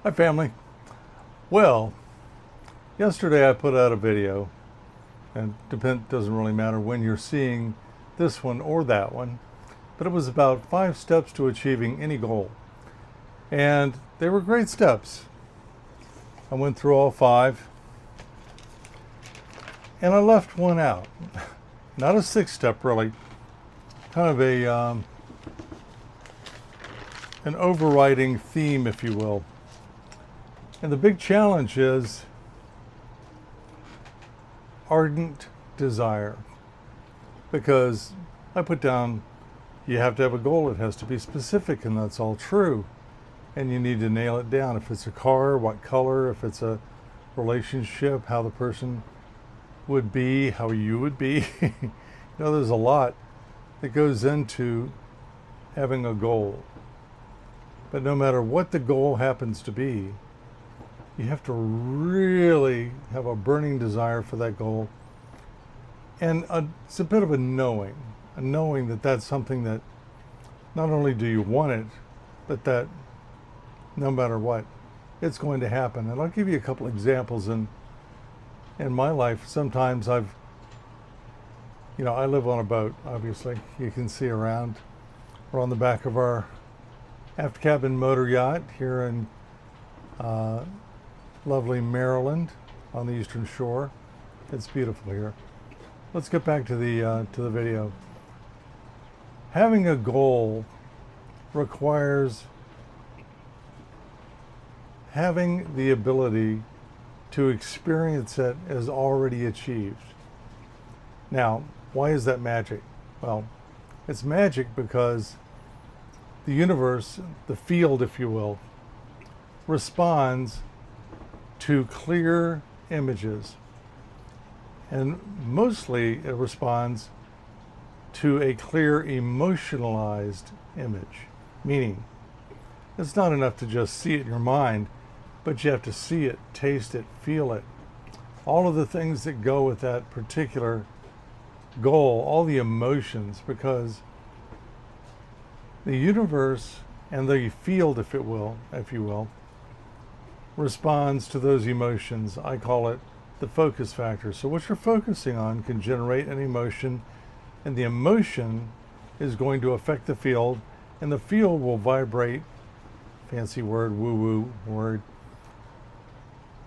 Hi family. Well, yesterday I put out a video, and doesn't really matter when you're seeing this one or that one, but it was about 5 steps to achieving any goal. And they were great steps. I went through all 5, and I left one out. Not a 6 step really, kind of an overriding theme, if you will. And the big challenge is ardent desire. Because I put down, you have to have a goal, it has to be specific, and that's all true. And you need to nail it down. If it's a car, what color, if it's a relationship, how the person would be, how you would be. There's a lot that goes into having a goal. But no matter what the goal happens to be, you have to really have a burning desire for that goal. And it's a bit of a knowing that that's something that not only do you want it, but that no matter what, it's going to happen. And I'll give you a couple examples in my life. Sometimes I live on a boat, obviously. You can see around. We're on the back of our aft cabin motor yacht here in lovely Maryland on the Eastern Shore. It's beautiful here. Let's get back to the video. Having a goal requires having the ability to experience it as already achieved. Now, why is that magic? Well, it's magic because the universe, the field, if you will, responds to clear images. And mostly it responds to a clear emotionalized image. Meaning, it's not enough to just see it in your mind, but you have to see it, taste it, feel it. All of the things that go with that particular goal, all the emotions, because the universe and the field, if you will, responds to those emotions. I call it the focus factor. So what you're focusing on can generate an emotion, and the emotion is going to affect the field, and the field will vibrate, fancy word, woo-woo word,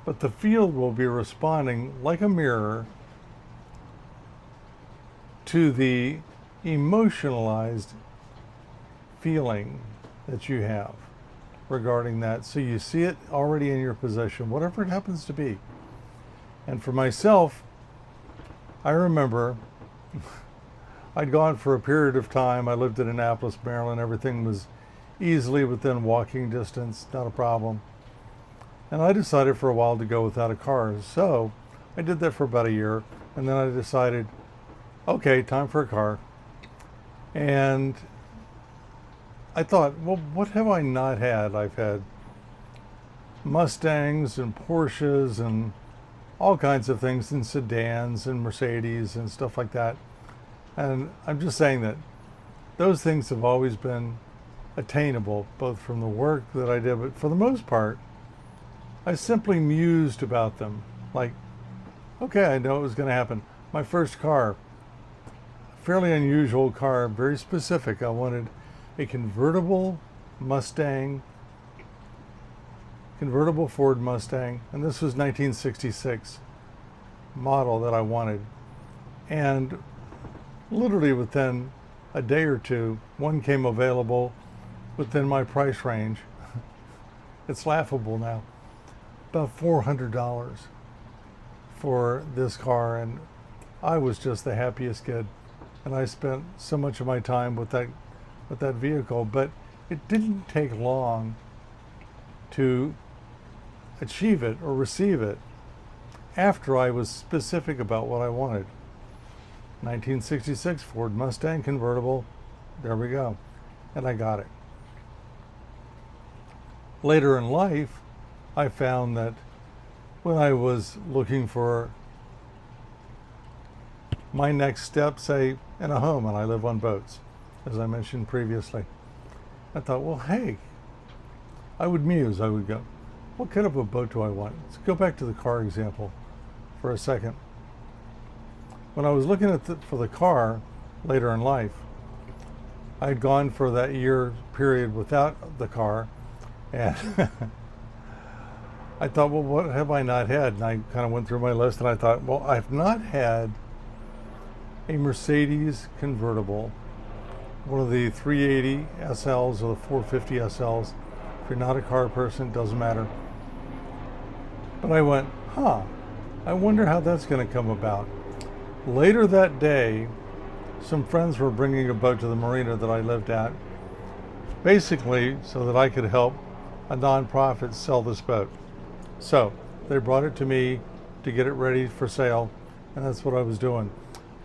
but the field will be responding like a mirror to the emotionalized feeling that you have regarding that. So you see it already in your possession, whatever it happens to be. And for myself, I remember I'd gone for a period of time. I lived in Annapolis, Maryland. Everything was easily within walking distance, not a problem. And I decided for a while to go without a car. So I did that for about a year. And then I decided, okay, time for a car. And I thought, well, what have I not had? I've had Mustangs and Porsches and all kinds of things, and sedans and Mercedes and stuff like that. And I'm just saying that those things have always been attainable, both from the work that I did, but for the most part, I simply mused about them. Like, okay, I know it was going to happen. My first car, fairly unusual car, very specific. I wanted a convertible Ford Mustang, and this was 1966 model that I wanted. And literally within a day or two, one came available within my price range. It's laughable now. About $400 for this car, and I was just the happiest kid. And I spent so much of my time with that vehicle, but it didn't take long to achieve it or receive it after I was specific about what I wanted. 1966 Ford Mustang convertible, there we go. And I got it. Later in life, I found that when I was looking for my next step, say in a home, and I live on boats, as I mentioned previously, I thought, well, hey, I would muse. I would go, what kind of a boat do I want? Let's go back to the car example for a second. When I was looking at for the car later in life, I had gone for that year period without the car, and I thought, well, what have I not had? And I kind of went through my list, and I thought, well, I've not had a Mercedes convertible, one of the 380 SLs or the 450 SLs. If you're not a car person, it doesn't matter. But I went, I wonder how that's going to come about. Later that day, some friends were bringing a boat to the marina that I lived at, basically so that I could help a nonprofit sell this boat. So they brought it to me to get it ready for sale, and that's what I was doing.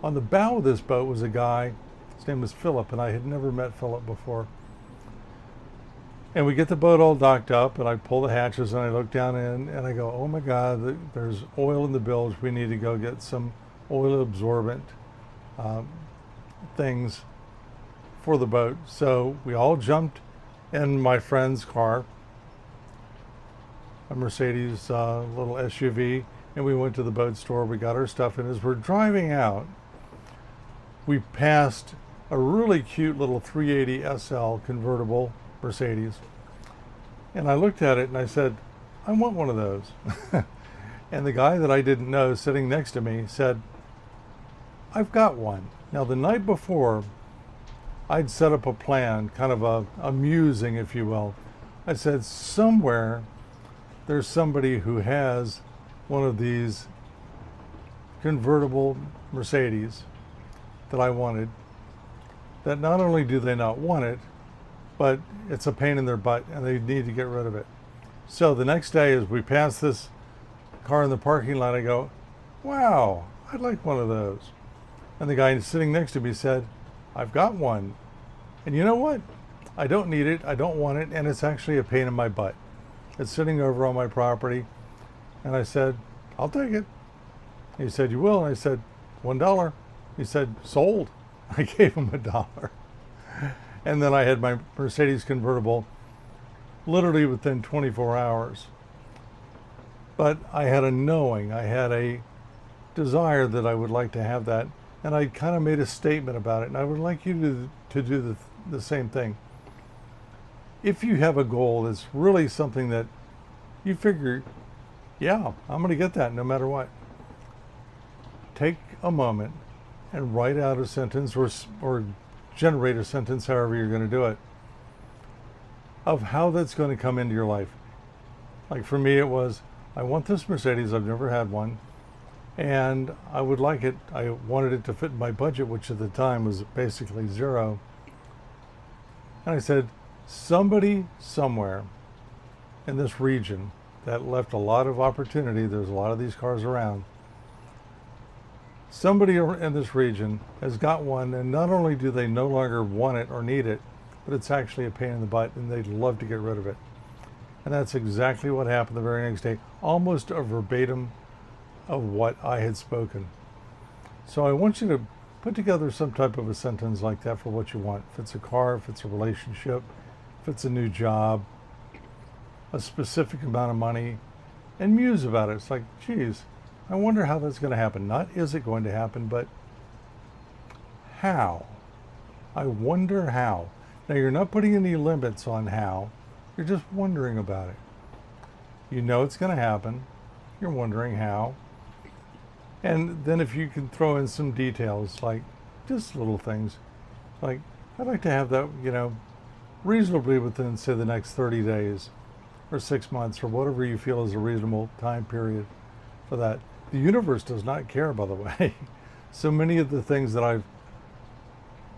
On the bow of this boat was a guy, his name was Philip, and I had never met Philip before. And we get the boat all docked up, and I pull the hatches, and I look down in, and I go, oh my God, there's oil in the bilge. We need to go get some oil absorbent things for the boat. So we all jumped in my friend's car, a Mercedes little SUV, and we went to the boat store. We got our stuff, and as we're driving out, we passed a really cute little 380 SL convertible Mercedes, and I looked at it and I said, I want one of those. And the guy that I didn't know sitting next to me said, I've got one. Now, the night before, I'd set up a plan, kind of a musing, if you will. I said, somewhere there's somebody who has one of these convertible Mercedes that I wanted, that not only do they not want it, but it's a pain in their butt and they need to get rid of it. So the next day, as we passed this car in the parking lot, I go, wow, I'd like one of those. And the guy sitting next to me said, I've got one. And you know what? I don't need it, I don't want it, and it's actually a pain in my butt. It's sitting over on my property. And I said, I'll take it. He said, you will? And I said, $1. He said, sold. I gave him $1. And then I had my Mercedes convertible literally within 24 hours. But I had a knowing, I had a desire that I would like to have that. And I kind of made a statement about it. And I would like you to do the same thing. If you have a goal that's really something that you figure, yeah, I'm going to get that no matter what, take a moment and write out a sentence or generate a sentence, however you're going to do it, of how that's going to come into your life. Like for me, it was, I want this Mercedes. I've never had one. And I would like it. I wanted it to fit in my budget, which at the time was basically zero. And I said, somebody somewhere in this region that left a lot of opportunity, there's a lot of these cars around, somebody in this region has got one, and not only do they no longer want it or need it, but it's actually a pain in the butt and they'd love to get rid of it. And that's exactly what happened the very next day, almost a verbatim of what I had spoken. So I want you to put together some type of a sentence like that for what you want. If it's a car, if it's a relationship, if it's a new job, a specific amount of money, and muse about it. It's like, geez, I wonder how that's going to happen. Not is it going to happen, but how? I wonder how. Now, you're not putting any limits on how. You're just wondering about it. You know it's going to happen. You're wondering how. And then if you can throw in some details, like just little things, like I'd like to have that, reasonably within, say, the next 30 days or 6 months or whatever you feel is a reasonable time period for that. The universe does not care, by the way. So many of the things that I've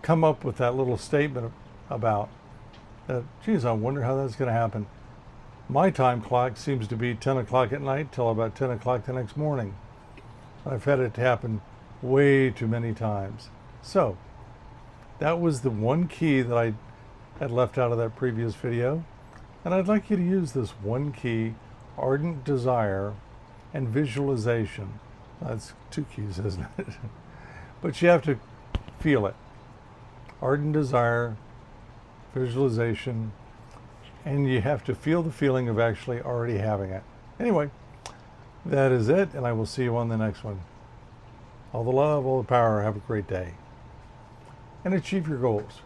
come up with that little statement about, that, geez, I wonder how that's going to happen. My time clock seems to be 10 o'clock at night till about 10 o'clock the next morning. I've had it happen way too many times. So that was the one key that I had left out of that previous video. And I'd like you to use this one key, ardent desire and visualization. That's two keys, isn't it? But you have to feel it. Ardent desire, visualization, and you have to feel the feeling of actually already having it. Anyway, that is it, and I will see you on the next one. All the love, all the power. Have a great day, and achieve your goals.